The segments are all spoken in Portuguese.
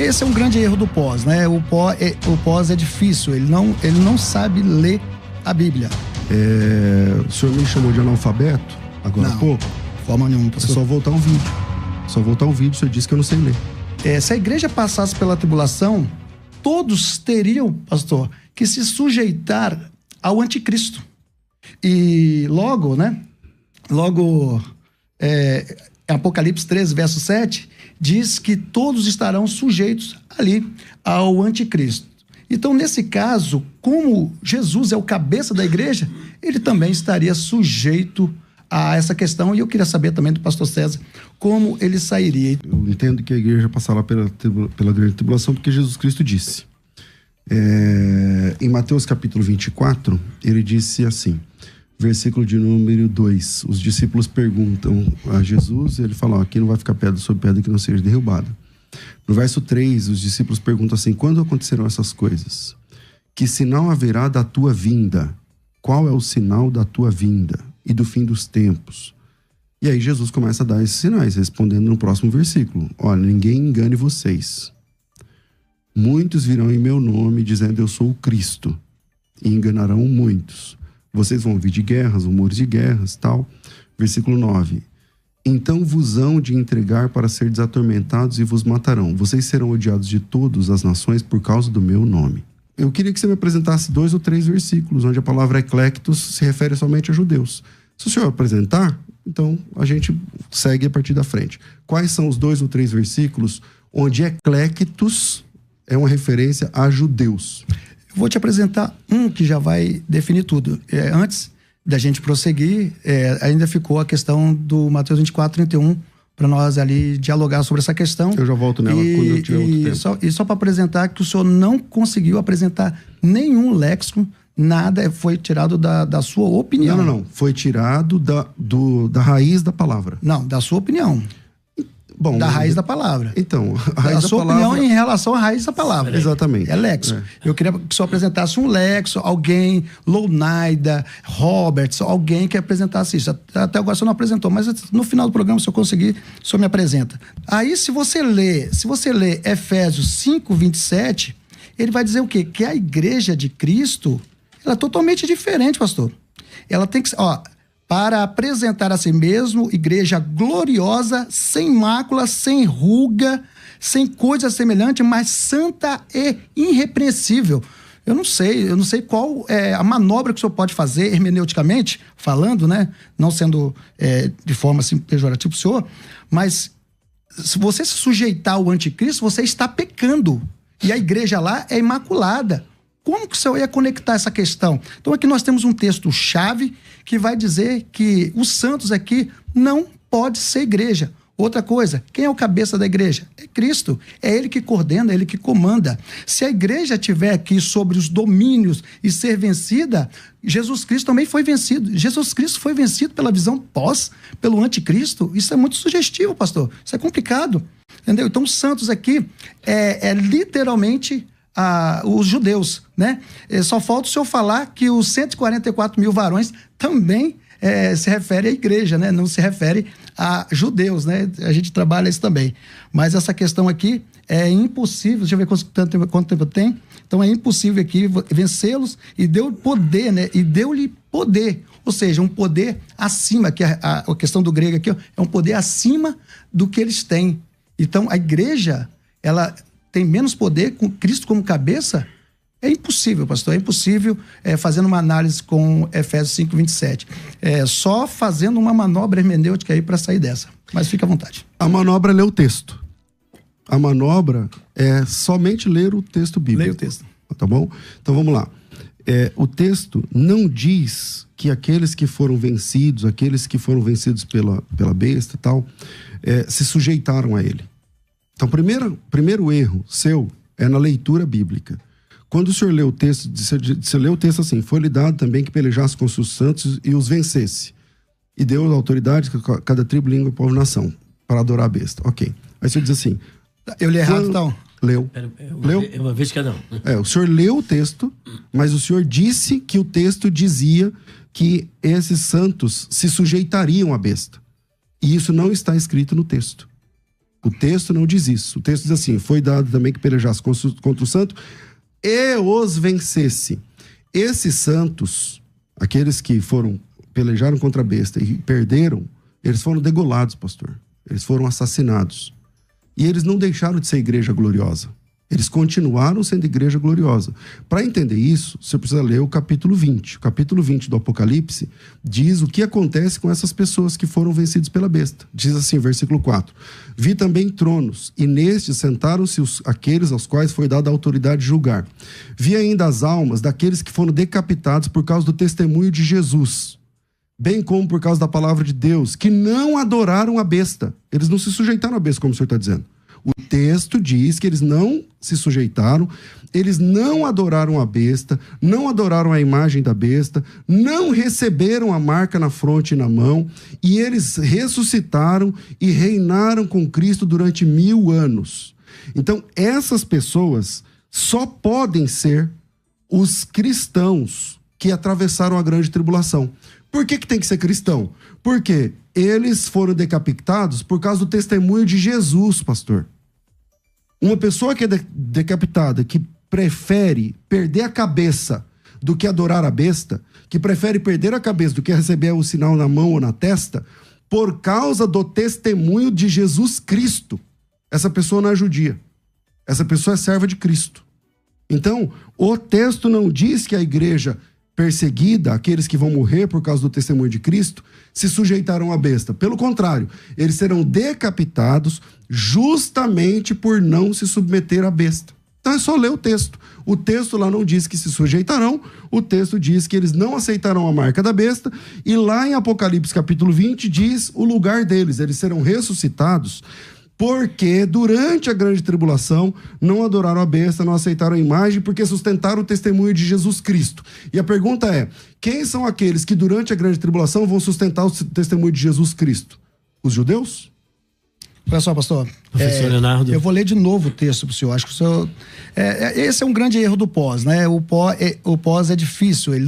esse é um grande erro do pós, né? O pós é difícil, ele não sabe ler a Bíblia. O senhor me chamou de analfabeto agora há pouco? De forma nenhuma, pastor. É só voltar um vídeo. O senhor disse que eu não sei ler. Se a igreja passasse pela tribulação, todos teriam, pastor, que se sujeitar ao anticristo. E logo, né? Apocalipse 13, verso 7, diz que todos estarão sujeitos ali ao anticristo. Então, nesse caso, como Jesus é o cabeça da igreja, ele também estaria sujeito a essa questão. E eu queria saber também do pastor César como ele sairia. Eu entendo que a igreja passará pela grande tribulação porque Jesus Cristo disse. Em Mateus capítulo 24, ele disse assim, versículo de número 2, os discípulos perguntam a Jesus, ele fala, aqui não vai ficar pedra sobre pedra que não seja derrubada. No verso 3, os discípulos perguntam assim, quando acontecerão essas coisas? Que sinal haverá da tua vinda? Qual é o sinal da tua vinda e do fim dos tempos? E aí Jesus começa a dar esses sinais, respondendo no próximo versículo. Olha, ninguém engane vocês. Muitos virão em meu nome dizendo eu sou o Cristo e enganarão muitos. Vocês vão ouvir de guerras, rumores de guerras, tal. Versículo 9. Então vos hão de entregar para ser desatormentados e vos matarão. Vocês serão odiados de todas as nações por causa do meu nome. Eu queria que você me apresentasse 2 ou 3 versículos onde a palavra eclectos se refere somente a judeus. Se o senhor apresentar, então a gente segue a partir da frente. Quais são os 2 ou 3 versículos onde eclectos é uma referência a judeus? Eu vou te apresentar um que já vai definir tudo. Antes da gente prosseguir, ainda ficou a questão do Mateus 24, 31, para nós ali dialogar sobre essa questão. Eu já volto nela quando eu tiver outro tempo. Só para apresentar que o senhor não conseguiu apresentar nenhum léxico, nada foi tirado da sua opinião. Não. Foi tirado da raiz da palavra. Não, da sua opinião. Bom, da raiz da palavra. Então, a raiz da sua palavra... opinião em relação à raiz da palavra. Exatamente. É léxico. Eu queria que o senhor apresentasse um léxico, alguém, Lounaida, Roberts, alguém que apresentasse isso. Até agora o senhor não apresentou, mas no final do programa, se eu conseguir, o senhor me apresenta. Aí, se você lê Efésios 5, 27, ele vai dizer o quê? Que a igreja de Cristo, ela é totalmente diferente, pastor. Ela tem que... para apresentar a si mesmo, igreja gloriosa, sem mácula, sem ruga, sem coisa semelhante, mas santa e irrepreensível. Eu não sei qual é a manobra que o senhor pode fazer, hermeneuticamente, falando, né? Não sendo de forma assim, pejorativa para o senhor, mas se você se sujeitar ao anticristo, você está pecando. E a igreja lá é imaculada. Como que o senhor ia conectar essa questão? Então aqui nós temos um texto-chave que vai dizer que os santos aqui não pode ser igreja. Outra coisa, quem é o cabeça da igreja? É Cristo. É Ele que coordena, é Ele que comanda. Se a igreja estiver aqui sobre os domínios e ser vencida, Jesus Cristo também foi vencido. Jesus Cristo foi vencido pela visão pelo anticristo. Isso é muito sugestivo, pastor. Isso é complicado. Entendeu? Então os santos aqui é literalmente... os judeus, né? Só falta o senhor falar que os 144 mil varões também se refere à igreja, né? Não se refere a judeus, né? A gente trabalha isso também. Mas essa questão aqui é impossível, deixa eu ver quanto tempo tem. Então é impossível aqui vencê-los e deu poder, né? E deu-lhe poder, ou seja, um poder acima, que a questão do grego aqui, ó, é um poder acima do que eles têm. Então a igreja, ela tem menos poder com Cristo como cabeça? É impossível, pastor. É impossível fazendo uma análise com Efésios 5, 27. Só fazendo uma manobra hermenêutica aí para sair dessa. Mas fica à vontade. A manobra é ler o texto. A manobra é somente ler o texto bíblico. Leia o texto. Tá bom? Então vamos lá. O texto não diz que aqueles que foram vencidos pela besta e tal, se sujeitaram a ele. Então, primeiro erro seu é na leitura bíblica. Quando o senhor lê o texto, você lê o texto assim, foi-lhe dado também que pelejasse com os seus santos e os vencesse. E deu autoridade a cada tribo, língua, povo e nação, para adorar a besta. Ok. Aí o senhor diz assim... Eu li errado, então? Leu. Leu? Uma vez cada um. O senhor leu o texto, mas o senhor disse que o texto dizia que esses santos se sujeitariam à besta. E isso não está escrito no texto. O texto não diz isso. O texto diz assim: foi dado também que pelejasse contra o santo e os vencesse. Esses santos, aqueles que pelejaram contra a besta e perderam, eles foram degolados, pastor. Eles foram assassinados. E eles não deixaram de ser igreja gloriosa. Eles continuaram sendo igreja gloriosa. Para entender isso, você precisa ler o capítulo 20. O capítulo 20 do Apocalipse diz o que acontece com essas pessoas que foram vencidas pela besta. Diz assim, versículo 4. Vi também tronos, e nestes sentaram-se aqueles aos quais foi dada a autoridade de julgar. Vi ainda as almas daqueles que foram decapitados por causa do testemunho de Jesus, bem como por causa da palavra de Deus, que não adoraram a besta. Eles não se sujeitaram à besta, como o senhor está dizendo. O texto diz que eles não se sujeitaram, eles não adoraram a besta, não adoraram a imagem da besta, não receberam a marca na fronte e na mão, e eles ressuscitaram e reinaram com Cristo durante 1000 anos. Então, essas pessoas só podem ser os cristãos que atravessaram a grande tribulação. Por que tem que ser cristão? Porque eles foram decapitados por causa do testemunho de Jesus, pastor. Uma pessoa que é decapitada, que prefere perder a cabeça do que adorar a besta, que prefere perder a cabeça do que receber o sinal na mão ou na testa, por causa do testemunho de Jesus Cristo. Essa pessoa não é judia. Essa pessoa é serva de Cristo. Então, o texto não diz que a igreja perseguida, aqueles que vão morrer por causa do testemunho de Cristo, se sujeitarão à besta. Pelo contrário, eles serão decapitados justamente por não se submeter à besta. Então é só ler o texto. O texto lá não diz que se sujeitarão, o texto diz que eles não aceitarão a marca da besta, e lá em Apocalipse capítulo 20 diz o lugar deles, eles serão ressuscitados, porque durante a grande tribulação não adoraram a besta, não aceitaram a imagem, porque sustentaram o testemunho de Jesus Cristo. E a pergunta é, quem são aqueles que durante a grande tribulação vão sustentar o testemunho de Jesus Cristo? Os judeus? Olha só, pastor. Professor Leonardo. Eu vou ler de novo o texto para o senhor. Acho que o senhor... esse é um grande erro do pós, né? O pós é difícil, ele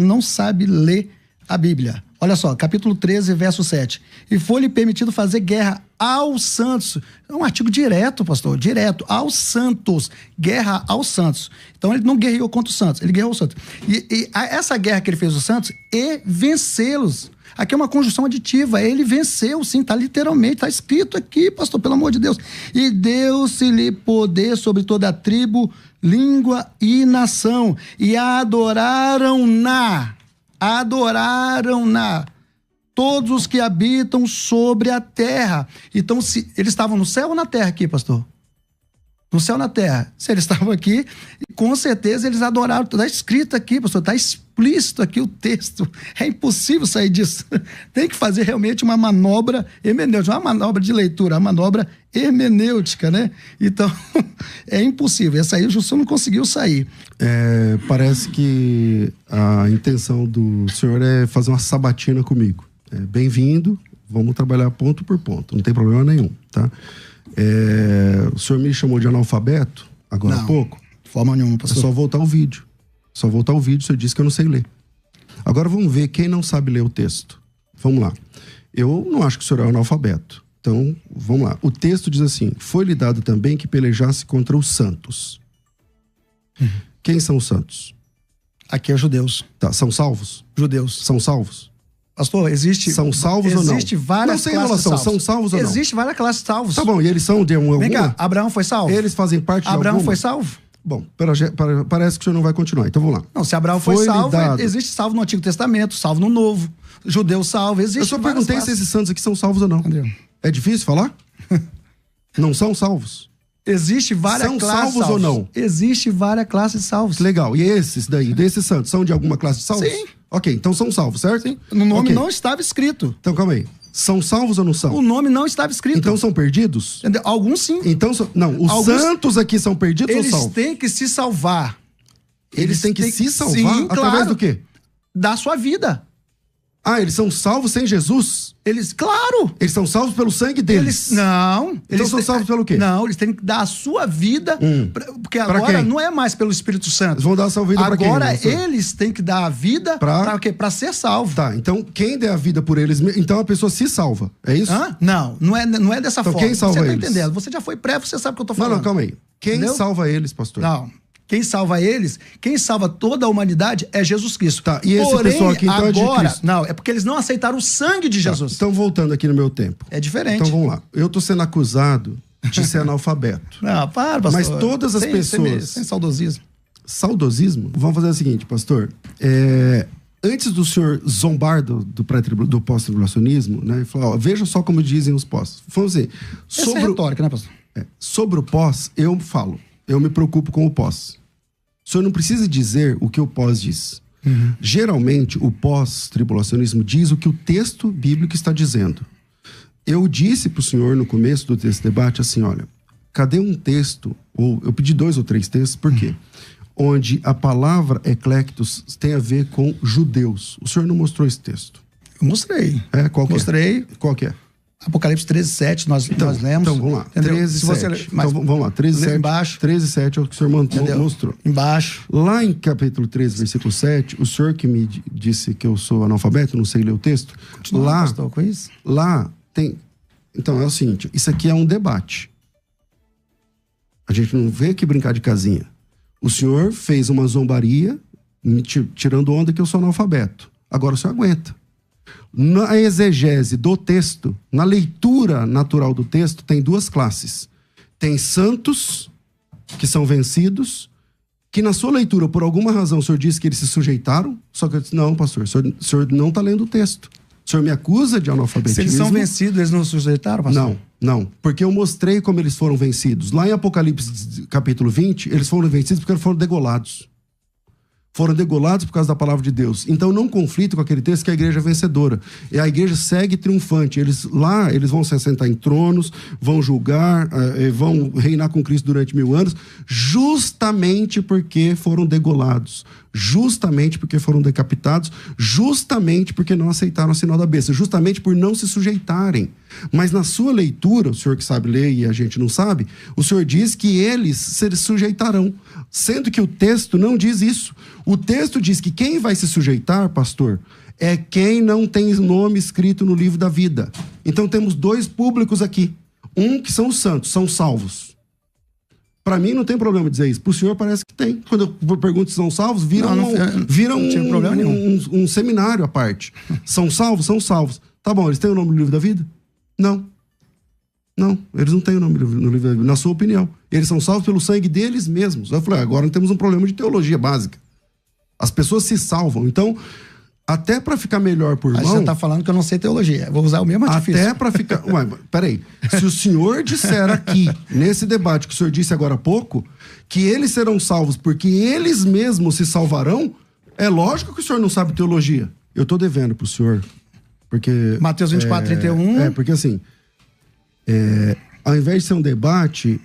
não sabe ler a Bíblia. Olha só, capítulo 13, verso 7. E foi-lhe permitido fazer guerra aos santos. É um artigo direto, pastor, direto. Aos santos. Guerra aos santos. Então ele não guerreou contra os santos, ele guerreou aos santos. E essa guerra que ele fez aos santos e vencê-los. Aqui é uma conjunção aditiva. Ele venceu, sim, está literalmente, está escrito aqui, pastor, pelo amor de Deus. E deu-se-lhe poder sobre toda a tribo, língua e nação. E adoraram-na todos os que habitam sobre a terra. Então, eles estavam no céu ou na terra aqui, pastor? No céu ou na terra? Se eles estavam aqui, com certeza eles adoraram. Está escrito aqui, pastor, está explícito aqui o texto. É impossível sair disso. Tem que fazer realmente uma manobra hermenêutica, uma manobra de leitura, uma manobra hermenêutica, né? Então, é impossível. Essa aí o Jussão não conseguiu sair. Parece que a intenção do senhor é fazer uma sabatina comigo. Bem-vindo, vamos trabalhar ponto por ponto, não tem problema nenhum, tá? O senhor me chamou de analfabeto agora há pouco? De forma nenhuma, pastor. É só voltar o vídeo. O senhor disse que eu não sei ler. Agora vamos ver quem não sabe ler o texto. Vamos lá. Eu não acho que o senhor é analfabeto. Então, vamos lá. O texto diz assim: foi-lhe dado também que pelejasse contra os santos. Quem são os santos? Aqui é judeus. Tá, são salvos? Judeus. São salvos? Pastor, são salvos ou não? Existe várias classes salvos. São salvos ou não? Existe várias classes de salvos. Tá bom, e eles são de alguma? Vem cá, Abraão foi salvo? Eles fazem parte de Abraão alguma? foi salvo? Bom, parece que o senhor não vai continuar, então vamos lá. Não, se Abraão foi salvo, existe salvo no Antigo Testamento, salvo no Novo, judeu salvo, existe. Eu só perguntei se esses santos aqui são salvos ou não. Entendeu? É difícil falar? Não são salvos? Existe várias são classes salvos ou não? Existe várias classes de salvos. Legal. E desses santos, são de alguma classe de salvos? Sim. Ok, então são salvos, certo? Sim. No nome não estava escrito. Então calma aí. São salvos ou não são? O nome não estava escrito. Então são perdidos? Entendeu? Alguns sim. Então, não, os santos aqui são perdidos ou salvos? Eles têm que se salvar. Eles têm que se salvar? Sim, através claro. do quê? Da sua vida. Ah, eles são salvos sem Jesus? Claro! Eles são salvos pelo sangue deles? Não. Então são salvos pelo quê? Não, eles têm que dar a sua vida, porque Pra agora quem? não é mais pelo Espírito Santo. Eles vão dar a sua vida pra quem? Agora eles têm que dar a vida pra quê? Pra ser salvo. Tá, então quem der a vida por eles, então a pessoa se salva, é isso? Hã? Não é dessa Então forma. quem salva você tá eles? entendendo? Você já foi prévio, você sabe o que eu tô falando. Não, calma aí. Quem Entendeu? salva eles, pastor? Não. Quem salva eles, quem salva toda a humanidade é Jesus Cristo. Tá, e esse pessoal aqui então é de Cristo? Não, é porque eles não aceitaram o sangue de Jesus. Então, voltando aqui no meu tempo. É diferente. Então, vamos lá. Eu tô sendo acusado de ser analfabeto. Não, para, pastor. Mas todas as pessoas... Sem saudosismo. Saudosismo? Vamos fazer o seguinte, pastor. Antes do senhor zombar do pós-tribulacionismo, né? Ele falou, ó, veja só como dizem os pós. Vamos dizer, Essa é retórica, né, pastor? sobre o pós, eu falo. Eu me preocupo com o pós. O senhor não precisa dizer o que o pós diz. Geralmente, o pós-tribulacionismo diz o que o texto bíblico está dizendo. Eu disse para o senhor no começo do texto debate assim, olha, cadê um texto, ou eu pedi 2 ou 3 textos, por quê? Onde a palavra eclectos tem a ver com judeus. O senhor não mostrou esse texto? Eu mostrei. Qual que Mostrei. É? Qual que é? Apocalipse 13:7, nós lemos. Então, vamos lá. 13:7. Então, vamos lá. 13:7. Embaixo. 13:7 é o que o senhor mostrou. Embaixo. Lá em capítulo 13, versículo 7, o senhor que me disse que eu sou analfabeto, não sei ler o texto. Continua, lá, pastor, com isso? Lá tem... Então, é o seguinte, isso aqui é um debate. A gente não vê aqui brincar de casinha. O senhor fez uma zombaria, tirando onda que eu sou analfabeto. Agora o senhor aguenta. Na exegese do texto, na leitura natural do texto, tem 2 classes. Tem santos, que são vencidos, que na sua leitura, por alguma razão, o senhor disse que eles se sujeitaram, só que eu disse, não, pastor, o senhor não está lendo o texto. O senhor me acusa de analfabetismo. Se eles são vencidos, eles não se sujeitaram, pastor? Não, porque eu mostrei como eles foram vencidos. Lá em Apocalipse capítulo 20, eles foram vencidos porque eles foram degolados. Foram degolados por causa da palavra de Deus. Então não conflito com aquele texto que a igreja é vencedora. E a igreja segue triunfante. Eles vão se assentar em tronos, vão julgar, vão reinar com Cristo durante 1000 anos, justamente porque foram degolados, justamente porque foram decapitados, justamente porque não aceitaram o sinal da besta, justamente por não se sujeitarem. Mas na sua leitura, o senhor que sabe ler e a gente não sabe, o senhor diz que eles se sujeitarão, sendo que o texto não diz isso. O texto diz que quem vai se sujeitar, pastor, é quem não tem nome escrito no livro da vida. Então temos 2 públicos aqui. Um que são os santos, são salvos. Para mim não tem problema dizer isso. Para o senhor parece que tem. Quando eu pergunto se são salvos, vira um seminário à parte. São salvos? São salvos. Tá bom, eles têm o nome no livro da vida? Não. Não, eles não têm o nome no livro da vida, na sua opinião. Eles são salvos pelo sangue deles mesmos. Eu falei, agora temos um problema de teologia básica. As pessoas se salvam. Então, até para ficar melhor por irmão... Aí você tá falando que eu não sei teologia. Vou usar o mesmo artifício. Até para ficar... Ué, peraí. Se o senhor disser aqui, nesse debate que o senhor disse agora há pouco, que eles serão salvos porque eles mesmos se salvarão, é lógico que o senhor não sabe teologia. Eu tô devendo pro senhor, porque... Mateus 24:31. Porque assim... ao invés de ser um debate...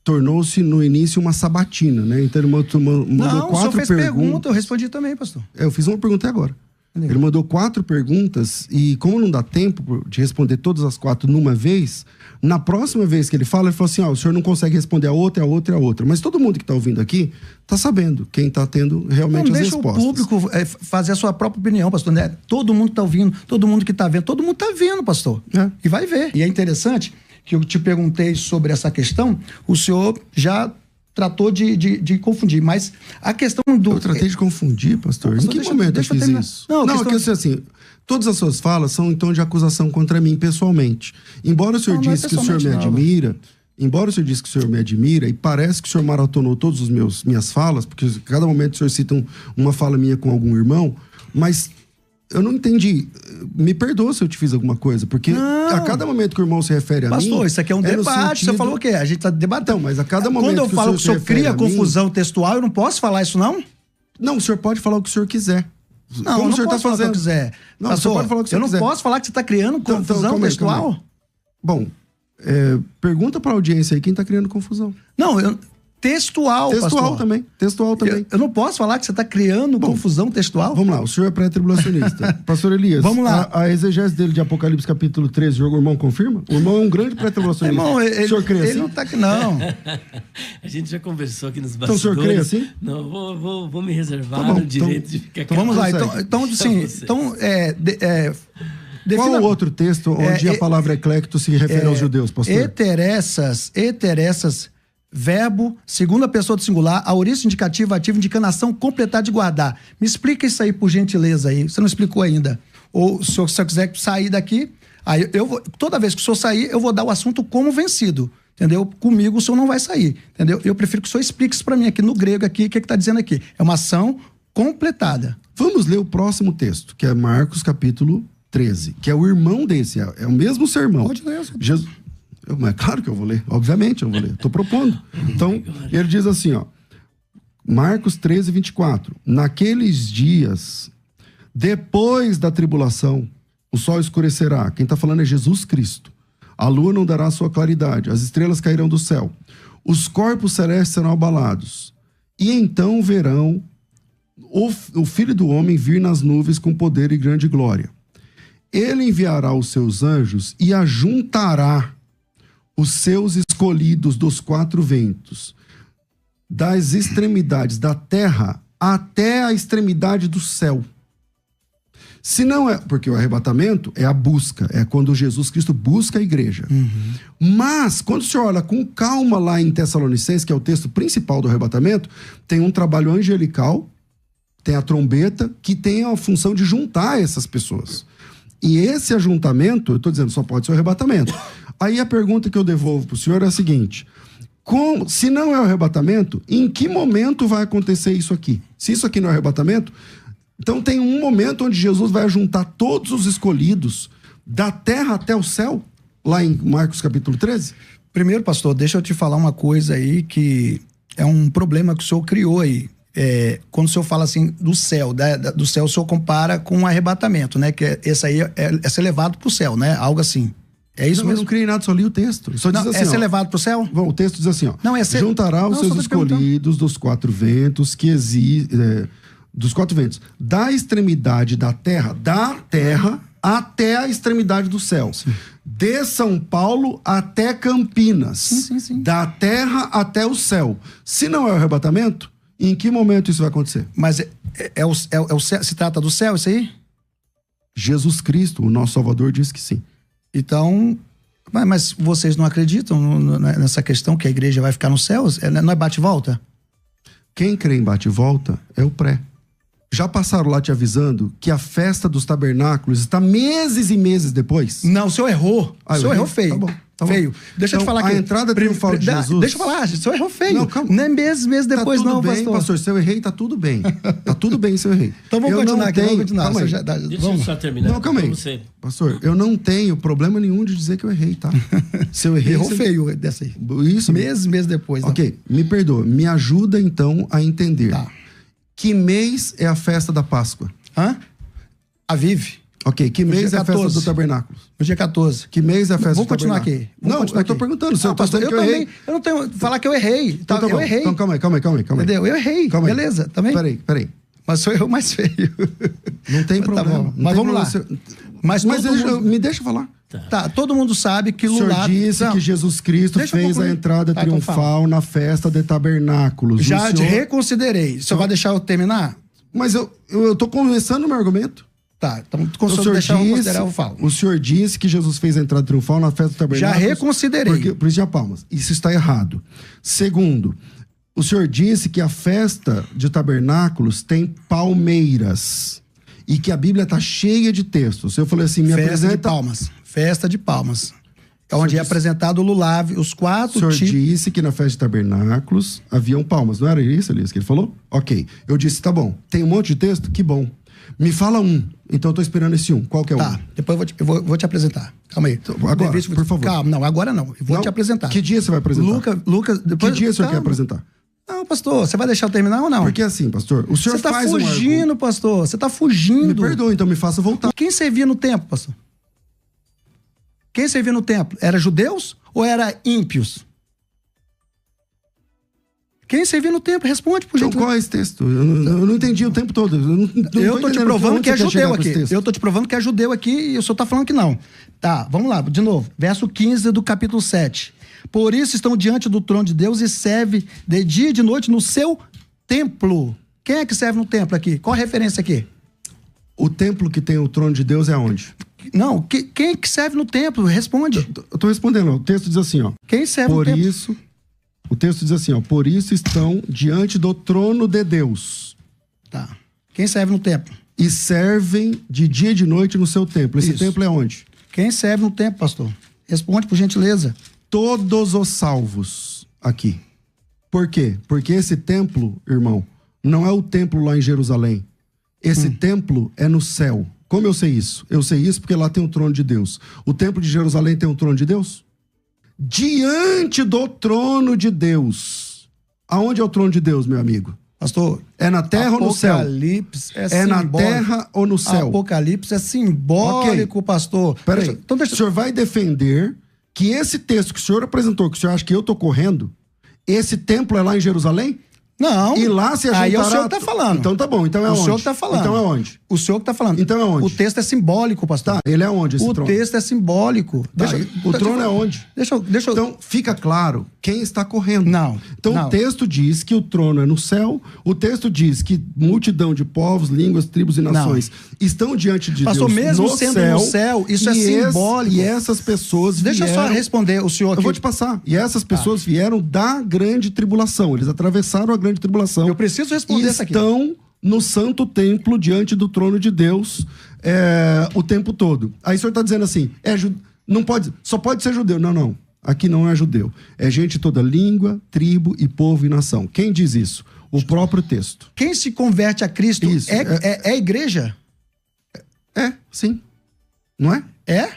tornou-se no início uma sabatina, né? Então ele mandou 4 o senhor fez perguntas. Pergunta, eu respondi também, pastor. Eu fiz uma pergunta até agora. Ele mandou 4 perguntas e como não dá tempo de responder todas as 4 numa vez, na próxima vez que ele falou assim, o senhor não consegue responder a outra, a outra e a outra. Mas todo mundo que está ouvindo aqui está sabendo quem está tendo realmente as respostas. Deixa o público fazer a sua própria opinião, pastor. Né? Todo mundo está ouvindo, todo mundo que está vendo, todo mundo está vendo, pastor. E vai ver. E é interessante... que eu te perguntei sobre essa questão, o senhor já tratou de confundir, mas a questão do... Eu tratei de confundir, pastor? Em que momento eu fiz isso? Não, é que assim, todas as suas falas são em tom de acusação contra mim pessoalmente. Embora o senhor disse que o senhor me admira, e parece que o senhor maratonou todas as minhas falas, porque cada momento o senhor cita uma fala minha com algum irmão, mas... eu não entendi. Me perdoa se eu te fiz alguma coisa, porque a cada momento que o irmão se refere a mim... Pastor, isso aqui é um debate. Você falou o quê? A gente está debatendo. Então, mas a cada momento quando eu falo que o senhor cria confusão textual, eu não posso falar isso, não? Não, o senhor pode falar o que o senhor quiser. Não, como o senhor está fazendo? Quiser. Não, pastor, o senhor pode falar o que o senhor quiser. Eu não posso falar que você está criando confusão textual? Bom, pergunta para a audiência aí quem está criando confusão. Não, textual, pastor. Textual também. Eu não posso falar que você está criando confusão textual? Vamos lá, o senhor é pré-tribulacionista. Pastor Elias, vamos lá. A exegese dele de Apocalipse capítulo 13, o irmão confirma? O irmão é um grande pré-tribulacionista. Irmão, o senhor crê assim? Ele não está aqui, não. A gente já conversou aqui nos Então o bastidores. senhor crê assim? Não, vou me reservar o direito de ficar Então vamos lá. Qual o outro texto onde a palavra eclecto se refere aos judeus, pastor? Eteressas, verbo, segunda pessoa do singular, aorista indicativa, ativa, indicando ação completar de guardar. Me explica isso aí, por gentileza, aí. Você não explicou ainda. Ou se o senhor quiser sair daqui, aí toda vez que o senhor sair, eu vou dar o assunto como vencido. Entendeu? Comigo o senhor não vai sair. Entendeu? Eu prefiro que o senhor explique isso para mim aqui no grego, aqui, o que está dizendo aqui. É uma ação completada. Vamos ler o próximo texto, que é Marcos capítulo 13, que é o irmão desse, é o mesmo sermão. Pode ler. Jesus, é claro que eu vou ler, obviamente eu vou ler, estou propondo. Então, ele diz assim, ó, Marcos 13, 24, naqueles dias, depois da tribulação, o sol escurecerá, quem está falando é Jesus Cristo, a lua não dará sua claridade, as estrelas cairão do céu, os corpos celestes serão abalados, e então verão o Filho do Homem vir nas nuvens com poder e grande glória. Ele enviará os seus anjos e ajuntará os seus escolhidos dos quatro ventos, das extremidades da terra até a extremidade do céu. Se não é, porque o arrebatamento é a busca, é quando Jesus Cristo busca a igreja. Mas, quando o senhor olha com calma lá em Tessalonicenses, que é o texto principal do arrebatamento, tem um trabalho angelical, tem a trombeta, que tem a função de juntar essas pessoas. E esse ajuntamento, eu estou dizendo, só pode ser o arrebatamento. Aí a pergunta que eu devolvo para o senhor é a seguinte: se não é o arrebatamento, em que momento vai acontecer isso aqui? Se isso aqui não é arrebatamento, então tem um momento onde Jesus vai juntar todos os escolhidos da terra até o céu, lá em Marcos capítulo 13? Primeiro, pastor, deixa eu te falar uma coisa aí que é um problema que o senhor criou aí. Quando o senhor fala assim do céu, do céu o senhor compara com um arrebatamento, né? Que esse aí é ser levado para o céu, né? Algo assim. É isso mesmo? Eu não criei nada, só li o texto. Só diz assim, ser levado para o céu? Bom, o texto diz assim, ó. Juntará os seus escolhidos dos quatro ventos dos quatro ventos, da extremidade da terra até a extremidade do céu. Sim. De São Paulo até Campinas. Sim. Da terra até o céu. Se não é o arrebatamento, em que momento isso vai acontecer? Mas o céu, se trata do céu, isso aí? Jesus Cristo, o nosso Salvador, diz que sim. Então, mas vocês não acreditam nessa questão que a igreja vai ficar no céu? Não é bate e volta? Quem crê em bate e volta é o pré. Já passaram lá te avisando que a festa dos tabernáculos está meses e meses depois? Não, o senhor errou. O senhor errou feio. Tá bom. Feio. Deixa eu te falar aqui. A entrada triunfal de Jesus... Deixa eu falar, o senhor errou feio. Não, calma. Não é meses depois, tá tudo não, bem, pastor. Se eu errei, tá tudo bem. Tá tudo bem se eu errei. Então vamos continuar aqui, vamos continuar. Deixa eu só terminar. Não, calma aí. Pastor, eu não tenho problema nenhum de dizer que eu errei, tá? Se eu errei... Errou feio dessa aí. Isso. Meses depois. Não. Ok, me perdoa. Me ajuda, então, a entender. Tá. Que mês é a festa da Páscoa? Avive. Ok, que mês é a festa do tabernáculo? No dia 14. Que mês é a festa Vou do tabernáculo? Continuar aqui. Eu tô perguntando. Se eu tô dizendo que eu errei. Eu não tenho... Falar que eu errei. Então, tá eu errei. Então calma aí. Entendeu? Eu errei. Calma aí. Beleza, também. Peraí. Mas sou eu mais feio. Não tem problema. Tá bom. Mas vamos lá. Mas me deixa falar. Tá, todo mundo sabe que Lula... O senhor disse que Jesus Cristo fez a entrada triunfal na festa de tabernáculos. Já reconsiderei. O senhor vai deixar eu terminar? Mas eu tô começando o meu argumento. Tá, então deixar eu considerar, eu falo. O senhor disse que Jesus fez a entrada triunfal na festa do tabernáculo. Já reconsiderei. Por isso, já palmas. Isso está errado. Segundo, o senhor disse que a festa de tabernáculos tem palmeiras. E que a Bíblia está cheia de textos. Eu falei assim, Festa de palmas. É onde é apresentado o lulave, os quatro tipos... O senhor disse que na festa de tabernáculos haviam palmas. Não era isso, Elias, que ele falou? Ok. Eu disse, tá bom. Tem um monte de texto? Que bom. Me fala um. Então eu tô esperando esse um. Qual que é o um? Tá, depois eu vou te apresentar. Calma aí. Então, agora, por favor. Calma, não, agora não. Eu vou te apresentar. Que dia você vai apresentar? Lucas, depois... Que dia o senhor quer apresentar? Não, pastor, você vai deixar eu terminar ou não? Porque assim, pastor, o senhor faz Você tá fugindo, pastor. Você tá fugindo. Me perdoa, então me faça voltar. Quem servia no templo, pastor? Quem servia no templo? Era judeus ou era ímpios? Quem servia no templo? Responde, por Então, gentileza. qual é esse texto? Eu não entendi o tempo todo. Eu tô te provando que é judeu aqui. Eu tô te provando que é judeu aqui e o senhor tá falando que não. Tá, vamos lá, de novo. Verso 15 do capítulo 7. Por isso estão diante do trono de Deus e serve de dia e de noite no seu templo. Quem é que serve no templo aqui? Qual a referência aqui? O templo que tem o trono de Deus é onde? Não, quem é que serve no templo? Responde. Eu tô respondendo. O texto diz assim, ó. Quem serve no templo? Por isso... O texto diz assim, ó. Por isso estão diante do trono de Deus. Tá. Quem serve no templo? E servem de dia e de noite no seu templo. Esse templo é onde? Quem serve no templo, pastor? Responde, por gentileza. Todos os salvos aqui. Por quê? Porque esse templo, irmão, não é o templo lá em Jerusalém. Esse templo é no céu. Como eu sei isso? Eu sei isso porque lá tem o trono de Deus. O templo de Jerusalém tem o trono de Deus? Diante do trono de Deus. Aonde é o trono de Deus, meu amigo? Pastor, é na terra ou no céu? Apocalipse é na terra ou no céu? Apocalipse é simbólico, pastor. Peraí, então o senhor vai defender que esse texto que o senhor apresentou, que o senhor acha que eu tô correndo, esse templo é lá em Jerusalém? Não. E lá se a gente aí é o senhor que tá falando. Então tá bom, então é onde? O senhor que tá falando. Então é onde? O senhor que tá falando. Então é onde? O texto é simbólico, pastor. Tá, ele é onde esse trono? O texto é simbólico. Tá, o trono é onde? Deixa eu... Então fica claro quem está correndo. Não. Então o texto diz que o trono é no céu, o texto diz que multidão de povos, línguas, tribos e nações estão diante de pastor, Deus mesmo no sendo céu, no céu, isso é simbólico. E essas pessoas Deixa vieram... eu só responder o senhor aqui. Eu vou te passar. E essas pessoas vieram da grande tribulação. Eles atravessaram a grande tribulação. Eu preciso responder essa aqui. Estão no santo templo, diante do trono de Deus, o tempo todo. Aí o senhor está dizendo assim, não pode, só pode ser judeu. Não, não. Aqui não é judeu. É gente de toda língua, tribo e povo e nação. Quem diz isso? O próprio texto. Quem se converte a Cristo isso, é igreja? Sim. Não é? É?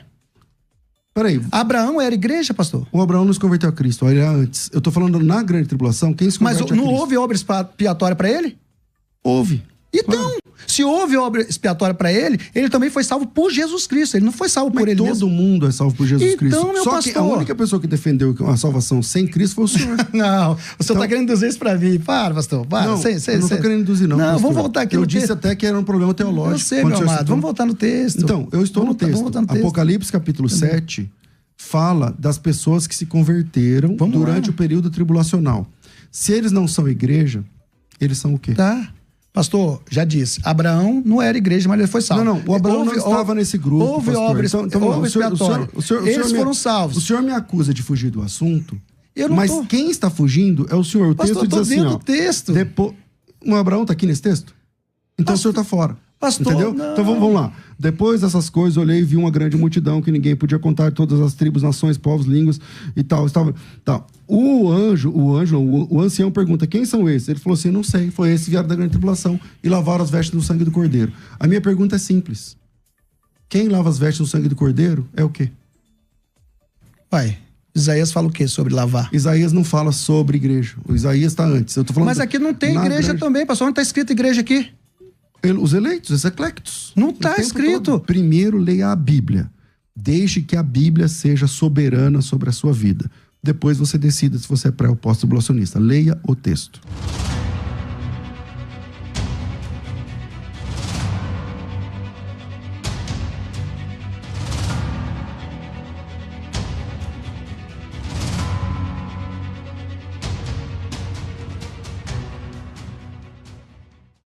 Peraí. Abraão era igreja, pastor? O Abraão não se converteu a Cristo, olha antes. Eu tô falando na grande tribulação, quem se converte a Cristo. Mas não houve obra expiatória para ele? Houve. Então, se houve obra expiatória para ele, ele também foi salvo por Jesus Cristo. Ele não foi salvo por ele mesmo. Todo mundo é salvo por Jesus Cristo. Então, meu Só pastor... que a única pessoa que defendeu a salvação sem Cristo foi o senhor. Não, o senhor tá querendo induzir isso para mim. Para, pastor. Para. Não, eu não tô querendo induzir, não. Não, pastor. vamos voltar aqui eu no disse texto. até que era um problema teológico. Eu sei, meu amado. Vamos voltar no texto. Então, eu estou no texto. Apocalipse capítulo 7 fala das pessoas que se converteram durante o período tribulacional. Se eles não são igreja, eles são o quê? Tá. Pastor, já disse, Abraão não era igreja, mas ele foi salvo. Não, o Abraão não estava nesse grupo, houve pastor. obra expiatória. Eles foram salvos. O senhor me acusa de fugir do assunto, eu não mas quem está fugindo é o senhor. O pastor, texto diz assim, ó... texto. O Abraão está aqui nesse texto? Então o senhor está fora. Pastor, entendeu? Não. Então vamos lá. Depois dessas coisas, olhei e vi uma grande multidão que ninguém podia contar, todas as tribos, nações, povos, línguas e tal. O ancião pergunta, quem são esses? Ele falou assim, não sei, foi esses que vieram da grande tribulação e lavaram as vestes no sangue do cordeiro. A minha pergunta é simples. Quem lava as vestes no sangue do cordeiro é o quê? Pai, Isaías fala o quê sobre lavar? Isaías não fala sobre igreja. O Isaías está antes. Eu tô falando mas aqui não tem igreja também, pastor. Não está escrito igreja aqui. Os eleitos, os eclectos. Não está escrito. Todo. Primeiro, leia a Bíblia. Deixe que a Bíblia seja soberana sobre a sua vida. Depois você decida se você é pré ou pós-tribulacionista. Leia o texto.